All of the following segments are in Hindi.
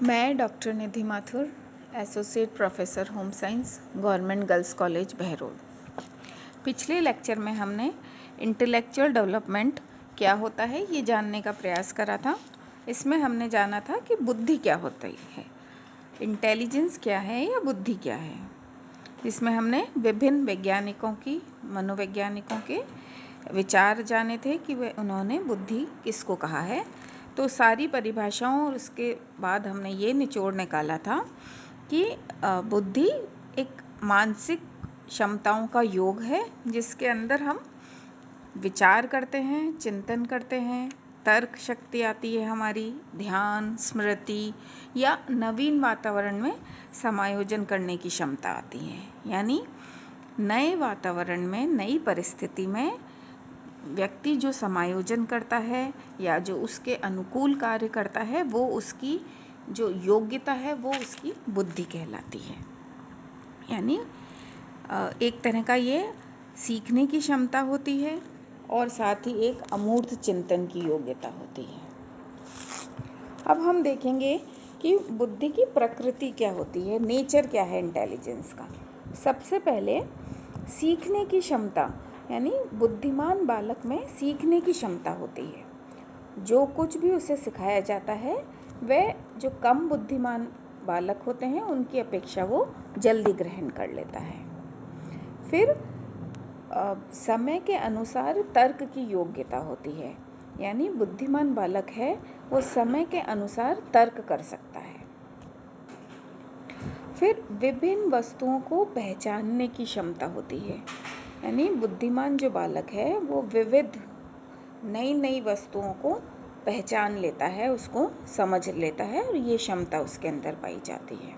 मैं doctor Nidhi Mathur, associate professor home science, government girls college Behror. पिछले लेक्चर में हमने इंटेलेक्चुअल डेवलपमेंट क्या होता है ये जानने का प्रयास करा था। इसमें हमने जाना था कि बुद्धि क्या होती है, इंटेलिजेंस क्या है या बुद्धि क्या है। इसमें हमने विभिन्न वैज्ञानिकों की, मनोवैज्ञानिकों के विचार जाने थे कि वे उन्होंने बुद्धि किसको कहा है। तो सारी परिभाषाओं और उसके बाद हमने ये निचोड़ निकाला था कि बुद्धि एक मानसिक क्षमताओं का योग है जिसके अंदर हम विचार करते हैं, चिंतन करते हैं, तर्क शक्ति आती है, हमारी ध्यान, स्मृति या नवीन वातावरण में समायोजन करने की क्षमता आती है। यानी नए वातावरण में, नई परिस्थिति में व्यक्ति जो समायोजन करता है या जो उसके अनुकूल कार्य करता है, वो उसकी जो योग्यता है वो उसकी बुद्धि कहलाती है। यानी एक तरह का ये सीखने की क्षमता होती है और साथ ही एक अमूर्त चिंतन की योग्यता होती है। अब हम देखेंगे कि बुद्धि की प्रकृति क्या होती है, नेचर क्या है इंटेलिजेंस का। सबसे पहले सीखने की क्षमता, यानी बुद्धिमान बालक में सीखने की क्षमता होती है। जो कुछ भी उसे सिखाया जाता है वह जो कम बुद्धिमान बालक होते हैं उनकी अपेक्षा वो जल्दी ग्रहण कर लेता है। फिर समय के अनुसार तर्क की योग्यता होती है, यानी बुद्धिमान बालक है वो समय के अनुसार तर्क कर सकता है। फिर विभिन्न वस्तुओं को पहचानने की क्षमता होती है, यानी बुद्धिमान जो बालक है वो विविध नई नई वस्तुओं को पहचान लेता है, उसको समझ लेता है और ये क्षमता उसके अंदर पाई जाती है।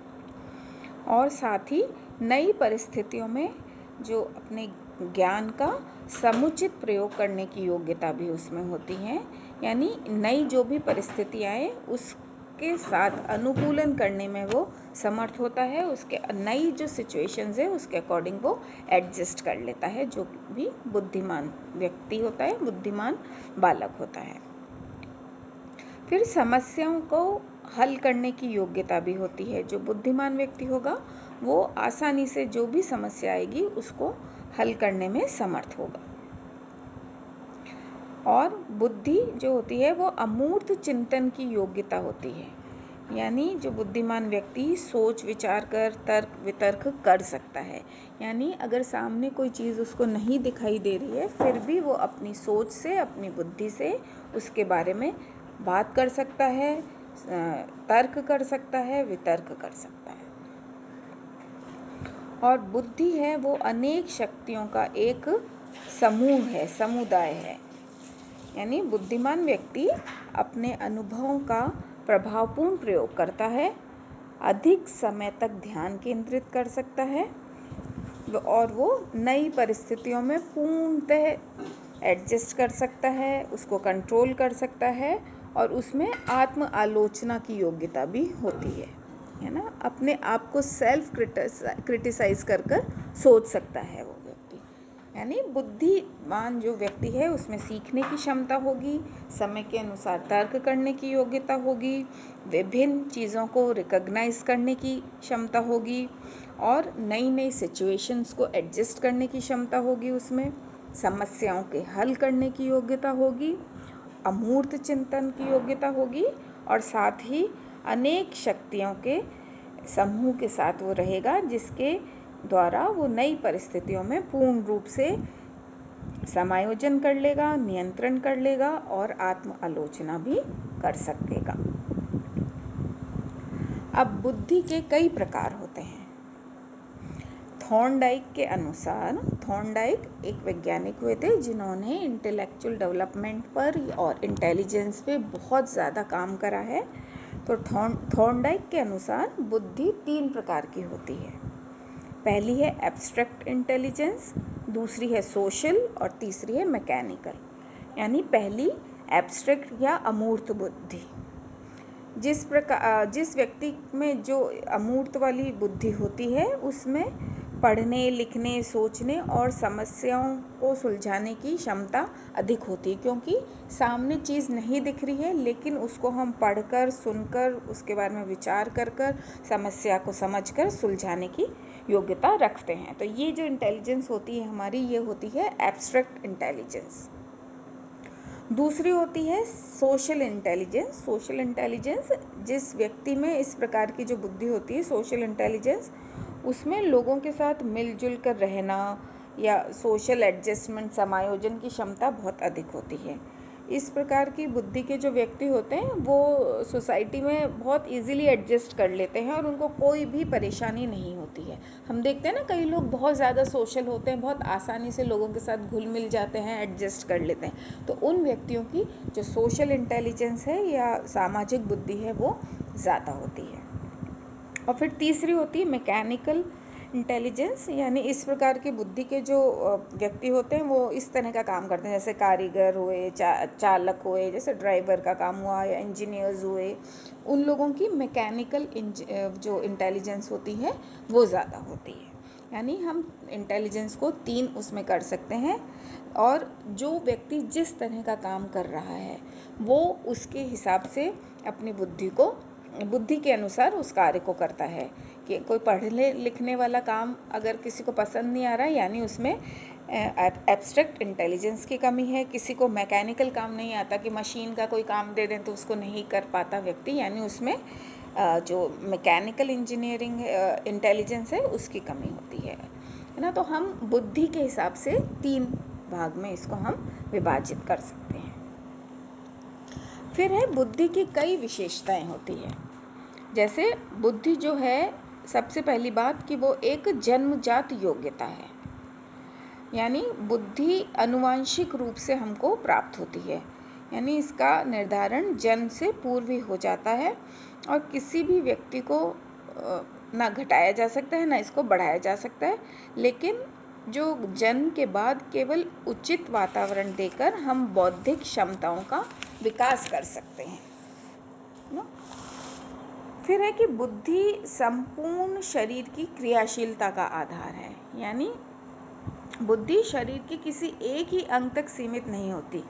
और साथ ही नई परिस्थितियों में जो अपने ज्ञान का समुचित प्रयोग करने की योग्यता भी उसमें होती है, यानी नई जो भी परिस्थिति आए उसके साथ अनुकूलन करने में वो समर्थ होता है। उसके नई जो सिचुएशंस है उसके अकॉर्डिंग वो एडजस्ट कर लेता है, जो भी बुद्धिमान व्यक्ति होता है, बुद्धिमान बालक होता है। फिर समस्याओं को हल करने की योग्यता भी होती है। जो बुद्धिमान व्यक्ति होगा वो आसानी से जो भी समस्या आएगी उसको हल करने में समर्थ होगा। और बुद्धि जो होती है वो अमूर्त चिंतन की योग्यता होती है, यानी जो बुद्धिमान व्यक्ति सोच विचार कर तर्क वितर्क कर सकता है। यानी अगर सामने कोई चीज़ उसको नहीं दिखाई दे रही है फिर भी वो अपनी सोच से, अपनी बुद्धि से उसके बारे में बात कर सकता है, तर्क कर सकता है, वितर्क कर सकता है। और बुद्धि है वो अनेक शक्तियों का एक समूह है, समुदाय है। यानी बुद्धिमान व्यक्ति अपने अनुभवों का प्रभावपूर्ण प्रयोग करता है, अधिक समय तक ध्यान केंद्रित कर सकता है और वो नई परिस्थितियों में पूर्णतः एडजस्ट कर सकता है, उसको कंट्रोल कर सकता है और उसमें आत्म आलोचना की योग्यता भी होती है ना। अपने आप को सेल्फ क्रिटिसाइज कर सोच सकता है वो व्यक्ति। यानी बुद्धिमान जो व्यक्ति है उसमें सीखने की क्षमता होगी, समय के अनुसार तर्क करने की योग्यता होगी, विभिन्न चीज़ों को रिकॉग्नाइज करने की क्षमता होगी और नई नई सिचुएशंस को एडजस्ट करने की क्षमता होगी, उसमें समस्याओं के हल करने की योग्यता होगी, अमूर्त चिंतन की योग्यता होगी और साथ ही अनेक शक्तियों के समूह के साथ वो रहेगा जिसके द्वारा वो नई परिस्थितियों में पूर्ण रूप से समायोजन कर लेगा, नियंत्रण कर लेगा और आत्म आलोचना भी कर सकेगा। अब बुद्धि के कई प्रकार होते हैं। थॉर्नडाइक के अनुसार, थॉर्नडाइक एक वैज्ञानिक हुए थे जिन्होंने इंटेलेक्चुअल डेवलपमेंट पर और इंटेलिजेंस पे बहुत ज़्यादा काम करा है। तो थॉर्नडाइक के अनुसार बुद्धि 3 प्रकार की होती है। पहली है एब्स्ट्रैक्ट इंटेलिजेंस, दूसरी है सोशल और तीसरी है मैकेनिकल। यानी पहली एब्स्ट्रैक्ट या अमूर्त बुद्धि। जिस व्यक्ति में जो अमूर्त वाली बुद्धि होती है उसमें पढ़ने, लिखने, सोचने और समस्याओं को सुलझाने की क्षमता अधिक होती है, क्योंकि सामने चीज़ नहीं दिख रही है लेकिन उसको हम पढ़कर, सुनकर, उसके बारे में विचार कर समस्या को समझकर सुलझाने की योग्यता रखते हैं। तो ये जो इंटेलिजेंस होती है हमारी, ये होती है एब्स्ट्रैक्ट इंटेलिजेंस। दूसरी होती है सोशल इंटेलिजेंस। सोशल इंटेलिजेंस, जिस व्यक्ति में इस प्रकार की जो बुद्धि होती है सोशल इंटेलिजेंस, उसमें लोगों के साथ मिलजुल कर रहना या सोशल एडजस्टमेंट, समायोजन की क्षमता बहुत अधिक होती है। इस प्रकार की बुद्धि के जो व्यक्ति होते हैं वो सोसाइटी में बहुत इजीली एडजस्ट कर लेते हैं और उनको कोई भी परेशानी नहीं होती है। हम देखते हैं ना, कई लोग बहुत ज़्यादा सोशल होते हैं, बहुत आसानी से लोगों के साथ घुल मिल जाते हैं, एडजस्ट कर लेते हैं। तो उन व्यक्तियों की जो सोशल इंटेलिजेंस है या सामाजिक बुद्धि है वो ज़्यादा होती है। और फिर तीसरी होती है मैकेनिकल इंटेलिजेंस, यानी इस प्रकार की बुद्धि के जो व्यक्ति होते हैं वो इस तरह का काम करते हैं, जैसे कारीगर हुए, चालक हुए, जैसे ड्राइवर का काम हुआ या इंजीनियर्स हुए। उन लोगों की मैकेनिकल जो इंटेलिजेंस होती है वो ज़्यादा होती है। यानी हम इंटेलिजेंस को 3 उसमें कर सकते हैं, और जो व्यक्ति जिस तरह का काम कर रहा है वो उसके हिसाब से अपनी बुद्धि के अनुसार उस कार्य को करता है। कि कोई पढ़ने लिखने वाला काम अगर किसी को पसंद नहीं आ रहा है, यानी उसमें एब्स्ट्रैक्ट इंटेलिजेंस की कमी है। किसी को मैकेनिकल काम नहीं आता, कि मशीन का कोई काम दे दें तो उसको नहीं कर पाता व्यक्ति, यानी उसमें जो मैकेनिकल इंजीनियरिंग इंटेलिजेंस है उसकी कमी होती है ना। तो हम बुद्धि के हिसाब से 3 भाग में इसको हम विभाजित कर सकते हैं। फिर है बुद्धि की कई विशेषताएं होती है। जैसे बुद्धि जो है, सबसे पहली बात कि वो एक जन्मजात योग्यता है, यानी बुद्धि आनुवांशिक रूप से हमको प्राप्त होती है, यानी इसका निर्धारण जन्म से पूर्व ही हो जाता है और किसी भी व्यक्ति को ना घटाया जा सकता है ना इसको बढ़ाया जा सकता है। लेकिन जो जन्म के बाद केवल उचित वातावरण देकर हम बौद्धिक क्षमताओं का विकास कर सकते हैं ना। फिर है कि बुद्धि संपूर्ण शरीर की क्रियाशीलता का आधार है, यानी बुद्धि शरीर के किसी एक ही अंग तक सीमित नहीं होती।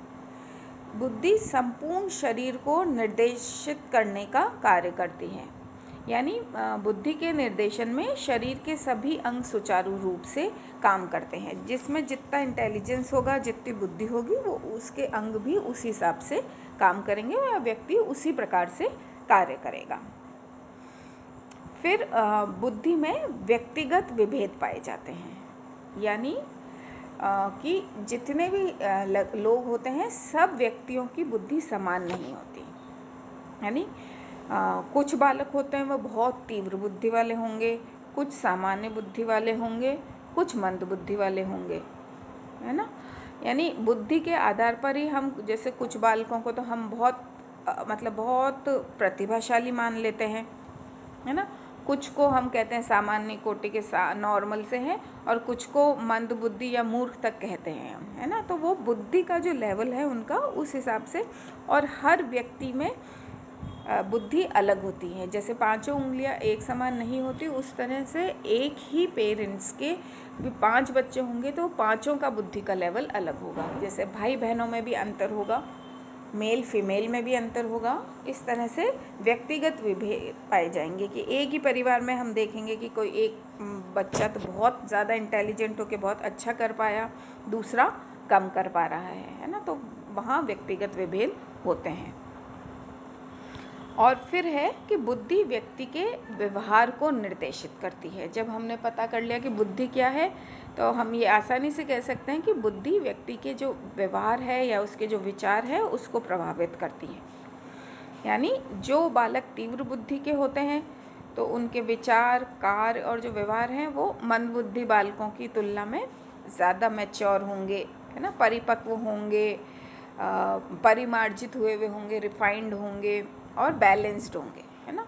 बुद्धि संपूर्ण शरीर को निर्देशित करने का कार्य करती है, यानी बुद्धि के निर्देशन में शरीर के सभी अंग सुचारू रूप से काम करते हैं। जिसमें जितना इंटेलिजेंस होगा, जितनी बुद्धि होगी, वो उसके अंग भी उसी हिसाब से काम करेंगे और व्यक्ति उसी प्रकार से कार्य करेगा। फिर बुद्धि में व्यक्तिगत विभेद पाए जाते हैं, यानी कि जितने भी लोग होते हैं सब व्यक्तियों की बुद्धि समान नहीं होती। यानी कुछ बालक होते हैं वो बहुत तीव्र बुद्धि वाले होंगे, कुछ सामान्य बुद्धि वाले होंगे, कुछ मंद बुद्धि वाले होंगे, है ना। यानी बुद्धि के आधार पर ही हम, जैसे कुछ बालकों को तो हम बहुत बहुत प्रतिभाशाली मान लेते हैं, है ना। कुछ को हम कहते हैं सामान्य कोटि के नॉर्मल से हैं, और कुछ को मंद बुद्धि या मूर्ख तक कहते हैं, है ना। तो वो बुद्धि का जो लेवल है उनका उस हिसाब से, और हर व्यक्ति में बुद्धि अलग होती है। जैसे 5 उंगलियां एक समान नहीं होती, उस तरह से एक ही पेरेंट्स के भी 5 बच्चे होंगे तो 5 का बुद्धि का लेवल अलग होगा। जैसे भाई बहनों में भी अंतर होगा, मेल फीमेल में भी अंतर होगा। इस तरह से व्यक्तिगत विभेद पाए जाएंगे कि एक ही परिवार में हम देखेंगे कि कोई एक बच्चा तो बहुत ज़्यादा इंटेलिजेंट होकर बहुत अच्छा कर पाया, दूसरा कम कर पा रहा है ना। तो वहाँ व्यक्तिगत विभेद होते हैं। और फिर है कि बुद्धि व्यक्ति के व्यवहार को निर्देशित करती है। जब हमने पता कर लिया कि बुद्धि क्या है, तो हम ये आसानी से कह सकते हैं कि बुद्धि व्यक्ति के जो व्यवहार है या उसके जो विचार है उसको प्रभावित करती है। यानी जो बालक तीव्र बुद्धि के होते हैं तो उनके विचार, कार्य और जो व्यवहार हैं वो मंद बुद्धि बालकों की तुलना में ज़्यादा मैच्योर होंगे, है ना, परिपक्व होंगे, परिमार्जित हुए होंगे, रिफाइंड होंगे और बैलेंस्ड होंगे, है ना।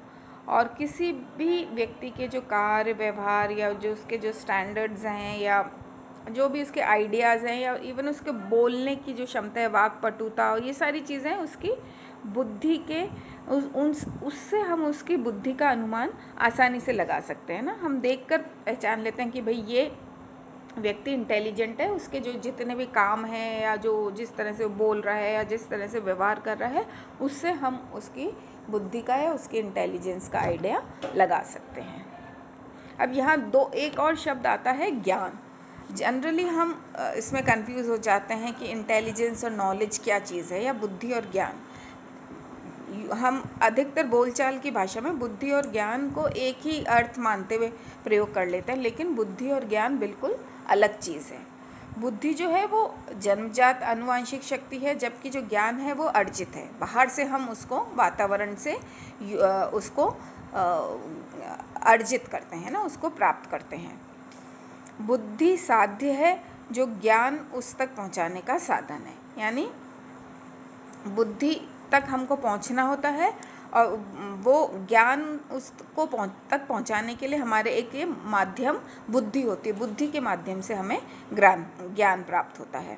और किसी भी व्यक्ति के जो कार्य, व्यवहार या जो उसके जो स्टैंडर्ड्स हैं या जो भी उसके आइडियाज़ हैं या इवन उसके बोलने की जो क्षमता है, वाक्पटुता, और ये सारी चीज़ें उसकी बुद्धि के उससे हम उसकी बुद्धि का अनुमान आसानी से लगा सकते हैं ना। हम देखकर पहचान लेते हैं कि भाई ये व्यक्ति इंटेलिजेंट है, उसके जो जितने भी काम हैं या जो जिस तरह से वो बोल रहा है या जिस तरह से व्यवहार कर रहा है, उससे हम उसकी बुद्धि का या उसकी इंटेलिजेंस का आइडिया लगा सकते हैं। अब यहाँ एक और शब्द आता है ज्ञान। जनरली हम इसमें कंफ्यूज हो जाते हैं कि इंटेलिजेंस और नॉलेज क्या चीज़ है, या बुद्धि और ज्ञान। हम अधिकतर बोलचाल की भाषा में बुद्धि और ज्ञान को एक ही अर्थ मानते हुए प्रयोग कर लेते हैं, लेकिन बुद्धि और ज्ञान बिल्कुल अलग चीज़ है। बुद्धि जो है वो जन्मजात आनुवांशिक शक्ति है, जबकि जो ज्ञान है वो अर्जित है। बाहर से हम उसको वातावरण से उसको अर्जित करते हैं ना, उसको प्राप्त करते हैं। बुद्धि साध्य है, जो ज्ञान उस तक पहुंचाने का साधन है। यानी बुद्धि तक हमको पहुंचना होता है और वो ज्ञान उसको तक पहुंचाने के लिए हमारे एक ये माध्यम बुद्धि होती है। बुद्धि के माध्यम से हमें ज्ञान प्राप्त होता है।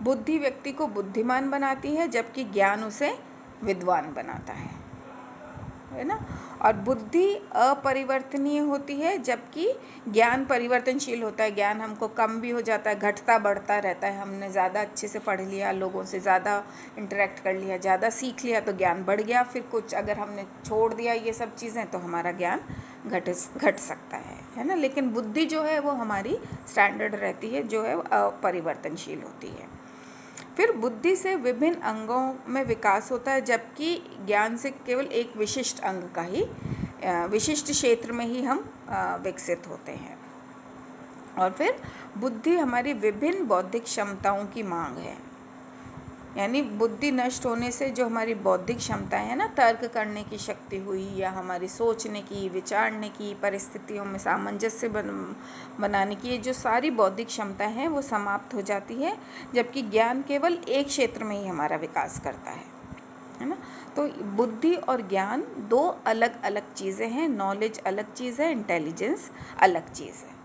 बुद्धि व्यक्ति को बुद्धिमान बनाती है, जबकि ज्ञान उसे विद्वान बनाता है ना। और बुद्धि अपरिवर्तनीय होती है, जबकि ज्ञान परिवर्तनशील होता है। ज्ञान हमको कम भी हो जाता है, घटता बढ़ता रहता है। हमने ज़्यादा अच्छे से पढ़ लिया, लोगों से ज़्यादा इंटरेक्ट कर लिया, ज़्यादा सीख लिया तो ज्ञान बढ़ गया। फिर कुछ अगर हमने छोड़ दिया ये सब चीज़ें तो हमारा ज्ञान घट सकता है ना। लेकिन बुद्धि जो है वो हमारी स्टैंडर्ड रहती है, जो है अपरिवर्तनशील होती है। फिर बुद्धि से विभिन्न अंगों में विकास होता है, जबकि ज्ञान से केवल एक विशिष्ट अंग का ही विशिष्ट क्षेत्र में ही हम विकसित होते हैं। और फिर बुद्धि हमारी विभिन्न बौद्धिक क्षमताओं की मांग है। यानी बुद्धि नष्ट होने से जो हमारी बौद्धिक क्षमता है ना, तर्क करने की शक्ति हुई, या हमारी सोचने की, विचारने की, परिस्थितियों में सामंजस्य बनाने की, ये जो सारी बौद्धिक क्षमता है वो समाप्त हो जाती है। जबकि ज्ञान केवल एक क्षेत्र में ही हमारा विकास करता है ना। तो बुद्धि और ज्ञान दो अलग अलग चीज़ें हैं। नॉलेज अलग चीज़ है, इंटेलिजेंस अलग चीज़ है।